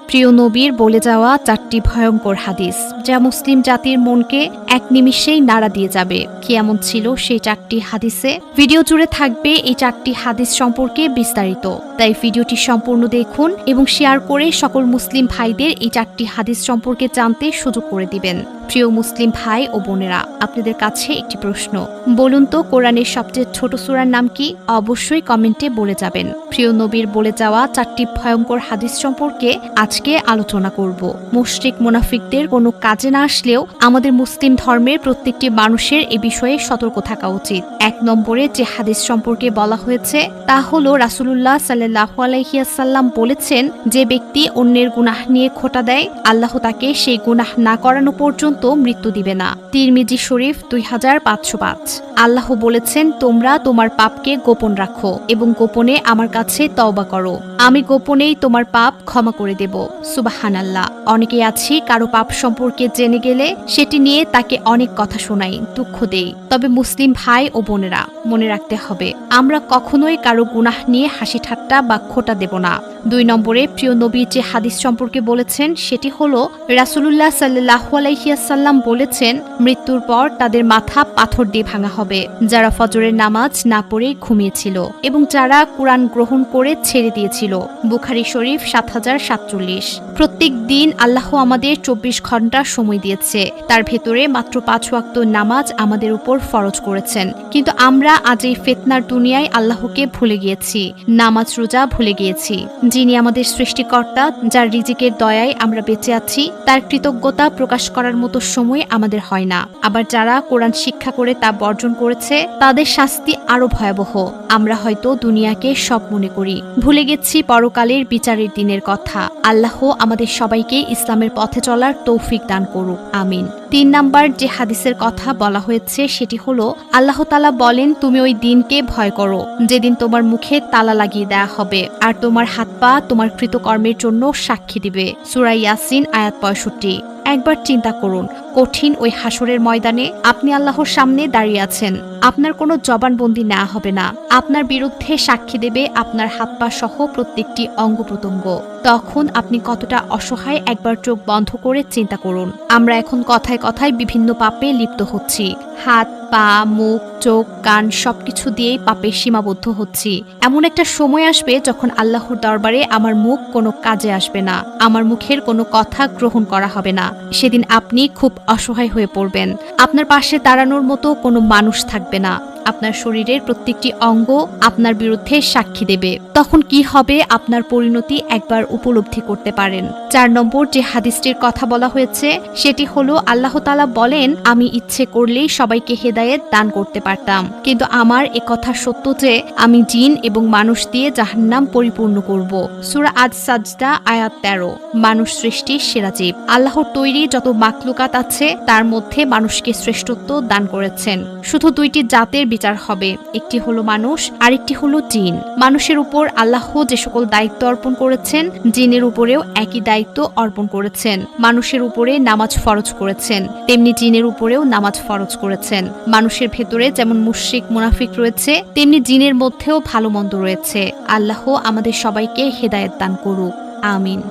প্রিয় নবীর বলে যাওয়া 4টি ভয়ঙ্কর হাদিস যা মুসলিম জাতির মনকে এক নিমিষেই নাড়া দিয়ে যাবে। কি এমন ছিল সেই 4টি হাদিসে? ভিডিও জুড়ে থাকবে এই 4টি হাদিস সম্পর্কে বিস্তারিত, তাই ভিডিওটি সম্পূর্ণ দেখুন এবং শেয়ার করে সকল মুসলিম ভাইদের এই 4টি হাদিস সম্পর্কে জানতে সুযোগ করে দিবেন। প্রিয় মুসলিম ভাই ও বোনেরা, আপনাদের কাছে একটি প্রশ্ন, বলুন তো কোরআনের সবচেয়ে ছোট সূরার নাম কি? অবশ্যই কমেন্টে বলে যাবেন। প্রিয় নবীর বলে যাওয়া 4টি ভয়ঙ্কর হাদিস সম্পর্কে আজকে আলোচনা করব। মুশরিক মুনাফিকদের কোনো কাজে না আসলেও আমাদের মুসলিম ধর্মের প্রত্যেকটি মানুষের এ বিষয়ে সতর্ক থাকা উচিত। 1 নম্বরে যে হাদিস সম্পর্কে বলা হয়েছে তা হলো রাসূলুল্লাহ সাল্লাল্লাহু আলাইহি ওয়াসাল্লাম বলেছেন, যে ব্যক্তি অন্যের গুনাহ নিয়ে খোঁটা দেয় আল্লাহ তাকে সেই গুনাহ না করানো পর্যন্ত মৃত্যু দিবে না। তিরমিজি শরীফ 2505। আল্লাহ বলেছেন, তোমরা তোমার পাপকে গোপন রাখো এবং গোপনে আমার কাছে তওবা করো, আমি গোপনেই তোমার পাপ ক্ষমা করে দেব। সুবহানাল্লাহ। অনেকেই আছি কারো পাপ সম্পর্কে জেনে গেলে সেটি নিয়ে তাকে অনেক কথা শোনাই, দুঃখ দেই। তবে মুসলিম ভাই ও বোনেরা, মনে রাখতে হবে আমরা কখনোই কারো গুনাহ নিয়ে হাসি ঠাট্টা বা খোঁটা দেব না। 2 নম্বরে প্রিয় নবী যে হাদিস সম্পর্কে বলেছেন সেটি হলো রাসূলুল্লাহ সাল্লাল্লাহু আলাইহি ওয়াসাল্লাম বলেছেন, মৃত্যুর পর তাদের মাথা পাথর দিয়ে ভাঙা হবে যারা ফজরের নামাজ না পড়ে ঘুমিয়েছিল এবং যারা কুরআন গ্রহণ করে ছেড়ে দিয়েছিল। বুখারী শরীফ 7047। প্রত্যেক দিন আল্লাহ আমাদের 24 ঘন্টা সময় দিয়েছে, তার ভেতরে মাত্র 5 ওয়াক্ত নামাজ আমাদের উপর ফরজ করেছেন। কিন্তু আমরা আজ এই ফিতনার দুনিয়ায় আল্লাহকে ভুলে গিয়েছি, নামাজ রোজা ভুলে গিয়েছি। যিনি আমাদের সৃষ্টিকর্তা, যার রিজিকের দয়ায় আমরা বেঁচে আছি, তার কৃতজ্ঞতা প্রকাশ করার মতো সময় আমাদের হয় না। আবার যারা কোরআন শিক্ষা করে তা বর্জন করেছে তাদের শাস্তি আরো ভয়াবহ। আমরা হয়তো দুনিয়াকে সব মনে করি, ভুলে গেছি পরকালের বিচারের দিনের কথা। আল্লাহ আমাদের সবাইকে ইসলামের পথে চলার তৌফিক দান করুক, আমিন। 3 নাম্বার যে হাদিসের কথা বলা হয়েছে সেটি হলো আল্লাহ তাআলা বলেন, তুমি ওই দিনকে ভয় করো যেদিন তোমার মুখে তালা লাগিয়ে দেয়া হবে আর তোমার হাত পা তোমার কৃতকর্মের জন্য সাক্ষী দিবে। সূরা ইয়াসিন আয়াত 65। একবার চিন্তা করুন, কঠিন ওই হাসরের ময়দানে আপনি আল্লাহর সামনে দাঁড়িয়ে আছেন, আপনার কোনো জবানবন্দি নেওয়া হবে না, আপনার বিরুদ্ধে সাক্ষী দেবে আপনার হাত পা সহ প্রত্যেকটি অঙ্গ প্রত্যঙ্গ। তখন আপনি কতটা অসহায় একবার চোখ বন্ধ করে চিন্তা করুন। আমরা এখন কথায় কথায় বিভিন্ন পাপে লিপ্ত হচ্ছি, হাত পা মুখ চোখ কান সবকিছু দিয়েই পাপে সীমাবদ্ধ হচ্ছি। এমন একটা সময় আসবে যখন আল্লাহর দরবারে আমার মুখ কোনো কাজে আসবে না, আমার মুখের কোনো কথা গ্রহণ করা হবে না। সেদিন আপনি খুব অসহায় হয়ে পড়বেন, আপনার পাশে দাঁড়ানোর মতো কোনো মানুষ থাকবে না, আপনার শরীরের প্রত্যেকটি অঙ্গ আপনার বিরুদ্ধে সাক্ষী দেবে। তখন কি হবে আপনার পরিণতি একবার উপলব্ধি করতে পারেন। 4 নম্বর যে হাদিসটির কথা বলা হয়েছে সেটি হলো আল্লাহ তাআলা বলেন, আমি ইচ্ছে করলেই সবাইকে হেদায়েত দান করতে পারতাম, কিন্তু আমার এ কথা সত্য যে আমি জিন এবং মানুষ দিয়ে জাহান্নাম পরিপূর্ণ করব। সূরা আজ-সাজদা আয়াত 13। মানুষ সৃষ্টির সেরা জীব। আল্লাহর তৈরি যত মাখলুকাত আছে তার মধ্যে মানুষকে শ্রেষ্ঠত্ব দান করেছেন। শুধু 2টি জাতের বিচার হবে, একটি হলো মানুষ, আরেকটি হলো জিন। মানুষের উপর আল্লাহ যে সকল দায়িত্ব অর্পণ করেছেন, জিনের উপরেও একই দায়িত্ব অর্পণ করেছেন। মানুষের উপরে নামাজ ফরজ করেছেন, তেমনি জিনের উপরেও নামাজ ফরজ করেছেন। মানুষের ভেতরে যেমন মুশরিক মুনাফিক রয়েছে, তেমনি জিনের মধ্যেও ভালো মন্দ রয়েছে। আল্লাহ আমাদের সবাইকে হেদায়েত দান করুক, আমিন।